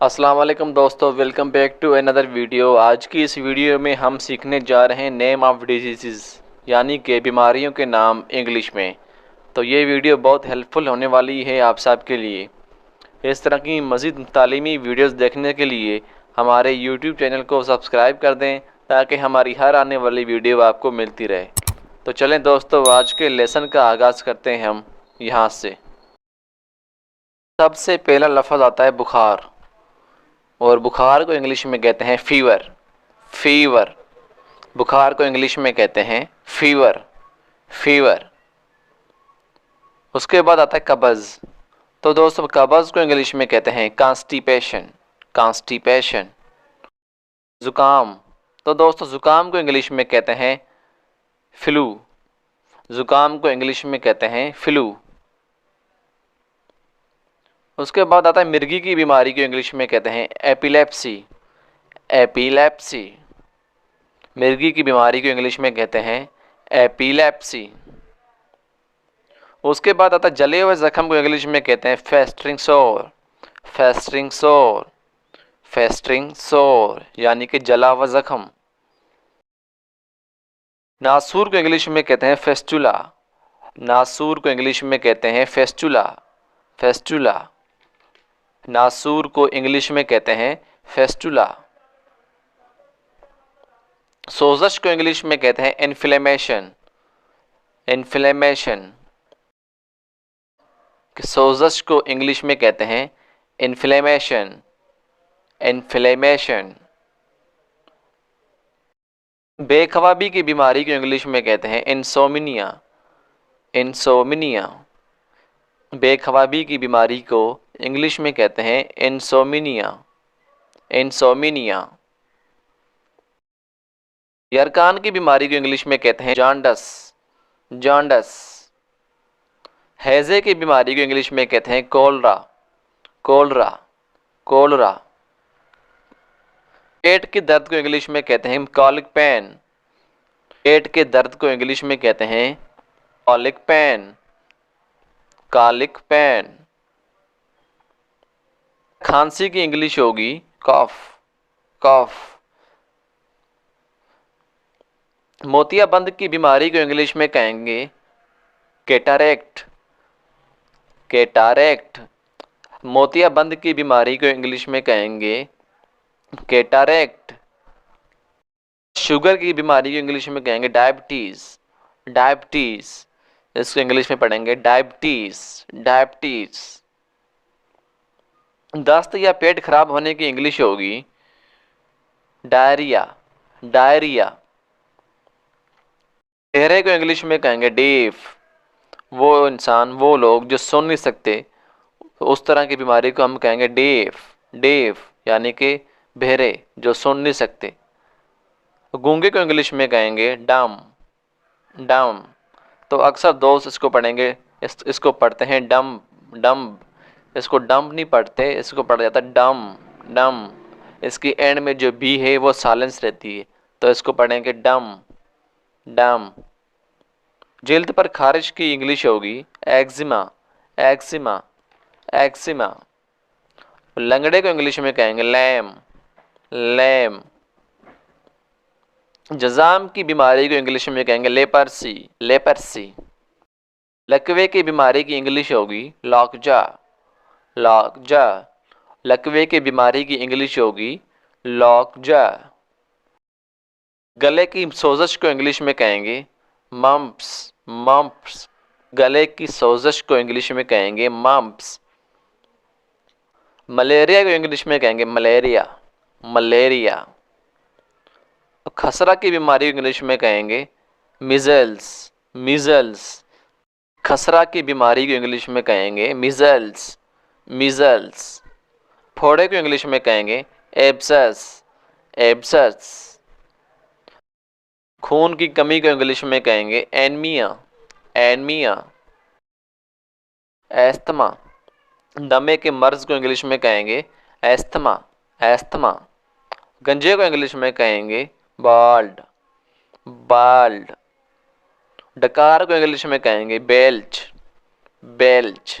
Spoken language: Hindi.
अस्सलाम वालेकुम दोस्तों, welcome back to another video. आज की इस वीडियो में हम सीखने जा रहे हैं नेम ऑफ़ डिजीज़, यानी कि बीमारियों के नाम इंग्लिश में। तो ये वीडियो बहुत हेल्पफुल होने वाली है आप सब के लिए। इस तरह की मज़ीद तालीमी वीडियोस देखने के लिए हमारे यूट्यूब चैनल को सब्सक्राइब कर दें ताकि हमारी हर आने वाली वीडियो आपको मिलती रहे। तो चलें दोस्तों, आज के लेसन का आगाज़ करते हैं हम यहाँ से। सबसे पहला लफ्ज़ आता है बुखार, और बुखार को इंग्लिश में कहते हैं फीवर। फीवर, बुखार को इंग्लिश में कहते हैं फीवर। फीवर। उसके बाद आता है कब्ज़। तो दोस्तों, कब्ज़ को इंग्लिश में कहते हैं कॉन्स्टिपेशन। कॉन्स्टिपेशन। ज़ुकाम। तो दोस्तों, ज़ुकाम को इंग्लिश में कहते हैं फ्लू। ज़ुकाम को इंग्लिश में कहते हैं फ्लू। उसके बाद आता है मिर्गी की बीमारी को इंग्लिश में कहते हैं एपिलेप्सी। एपिलेप्सी। मिर्गी की बीमारी को इंग्लिश में कहते हैं एपिलेप्सी। उसके बाद आता है जले हुए ज़ख्म को इंग्लिश में कहते हैं फेस्टरिंग सोर। फेस्टरिंग सोर। फेस्टरिंग सोर यानी कि जला हुआ ज़ख्म। नासूर को इंग्लिश में कहते हैं फेस्टुला। नासूर को इंग्लिश में कहते हैं फेस्टुला। फेस्टुला। नासूर को इंग्लिश में कहते हैं फेस्टुला। सोजश को इंग्लिश में कहते हैं इन्फ्लेमेशन। इन्फ्लेमेशन। सोजश को इंग्लिश में कहते हैं इन्फ्लेमेशन। इन्फ्लेमेशन। बेख्वाबी की बीमारी को इंग्लिश में कहते हैं इंसोमिनिया। इंसोमिनिया। बेख्वाबी की बीमारी को इंग्लिश में कहते हैं इंसोमिनिया। इंसोमिनिया। यरकान की बीमारी को इंग्लिश में कहते हैं जॉन्डस। जॉन्डस। हैज़े की बीमारी को इंग्लिश में कहते हैं कोलरा। कोलरा। कोलरा। पेट के दर्द को इंग्लिश में कहते हैं कॉलिक पेन। पेट के दर्द को इंग्लिश में कहते हैं कॉलिक पेन। Colic pen. खांसी की इंग्लिश होगी कॉफ। कॉफ। मोतियाबिंद की बीमारी को इंग्लिश में कहेंगे कैटारेक्ट। कैटारेक्ट। मोतियाबिंद की बीमारी को इंग्लिश में कहेंगे कैटारेक्ट। शुगर की बीमारी को इंग्लिश में कहेंगे डायबिटीज़। डायबिटीज़। इसको इंग्लिश में पढ़ेंगे डायबिटीज़। डायबिटीज़। दस्त या पेट खराब होने की इंग्लिश होगी डायरिया। डायरिया। चेहरे को इंग्लिश में कहेंगे डेफ। वो इंसान, वो लोग जो सुन नहीं सकते, उस तरह की बीमारी को हम कहेंगे डेफ। डेफ यानी कि बहरे, जो सुन नहीं सकते। गूंगे को इंग्लिश में कहेंगे डम। डम। तो अक्सर दोस्त इसको पढ़ेंगे, इसको पढ़ते हैं डम। डम। इसको डम नहीं पढ़ते, इसको पढ़ा जाता है डम। डम। इसकी एंड में जो बी है वो साइलेंस रहती है, तो इसको पढ़ेंगे डम। डम। जल्द पर खारिश की इंग्लिश होगी एक्जिमा। एक्जिमा। एक्जिमा। लंगड़े को इंग्लिश में कहेंगे लैम। लैम। जजाम की बीमारी को इंग्लिश में कहेंगे लेपर्सी। लेपर्सी। लकवे की बीमारी की इंग्लिश होगी लॉकजा। लॉकजा। लकवे की बीमारी की इंग्लिश होगी लॉकजा। गले की सोजश को इंग्लिश में कहेंगे मम्प्स। मम्प्स। गले की सोजश को इंग्लिश में कहेंगे मम्प्स। मलेरिया को इंग्लिश में कहेंगे मलेरिया। मलेरिया। खसरा की बीमारी को इंग्लिश में कहेंगे मिजल्स। मिजल्स। खसरा की बीमारी को इंग्लिश में कहेंगे मिजल्स। मिजल्स। फोड़े को इंग्लिश में कहेंगे एब्सस। एब्सस। खून की कमी को इंग्लिश में कहेंगे एनीमिया। एनीमिया। एस्थमा। दमे के मर्ज को इंग्लिश में कहेंगे एस्थमा। एस्थमा। गंजे को इंग्लिश में कहेंगे बाल्ड। बाल्ड। डकार को इंग्लिश में कहेंगे बेल्च। बेल्च।